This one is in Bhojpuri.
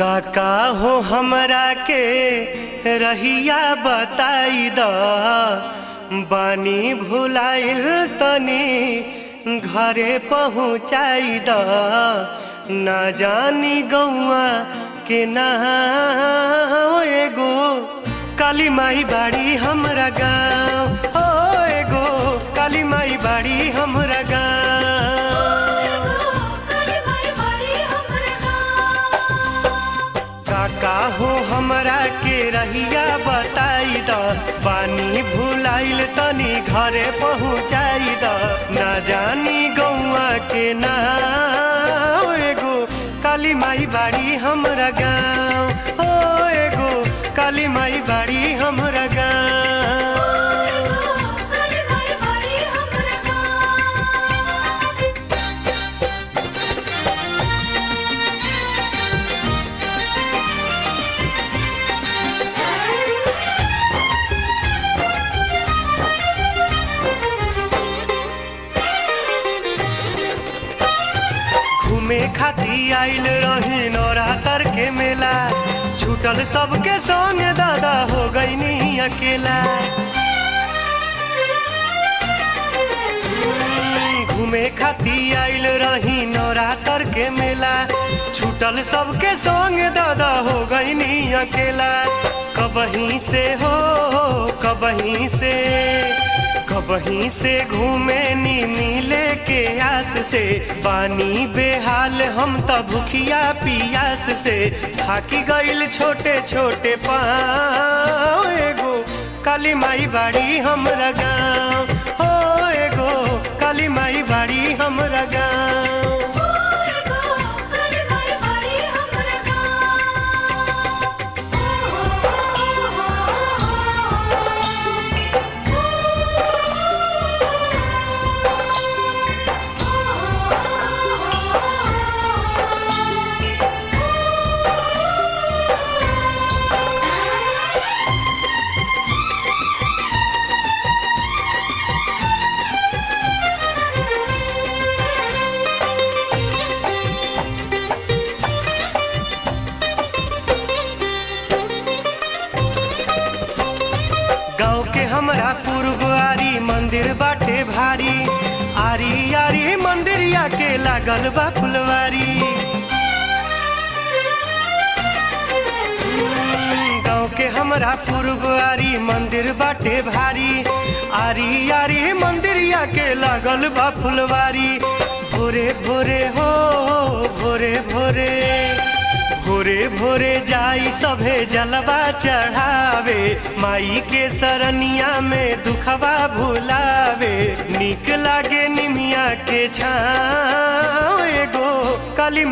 काका हो हमरा के रहिया बताई द बानी भुलाइल तनी घरे पहुँचाई द ना जानी गौआ के ना एगो काली माई बाड़ी हमरा गाँव हो एगो काली माई बाड़ी हमरा गाँव। काका हो हमरा के रहिया बताई द बानी भुलाइल तनी घरे पहुँचाई द ना जानी गौआ के ना एगो काली माई बाड़ी हमरा गाँव हो एगो काली माई बाड़ी हमरा गाँव। घूमे खाती आइल रही नवरात्र के मेला छूटल सबके संग दादा हो गईनी अकेला। घूमे खाती आइल रही नवरात्र के मेला छूटल सबके संग दादा हो गईनी अकेला। कबहीं से घूमे नी मिले के आस से बानी बेहाल हम त भूखिया पियास से थाकी गइल छोटे छोटे पाँव एगो काली माई बाड़ी हमरा गाँव हो एगो काली माई बाड़ी हमरा गाँव। गाँव के हमरा पूर्वारी मंदिर बाटे भारी आरी आरी मंदिरिया के लागल बा फुलवारी। गाँव के हमरा पूर्वारी मंदिर बाटे भारी आरी आरी मंदिरिया के लागल बा फुलवारी। भोरे भोरे हो भोरे भोरे जाई सभे जलवा चढ़ावे माई के सरनिया में दुखवा भुलावे निक लागे निमिया के छाँव एगो काली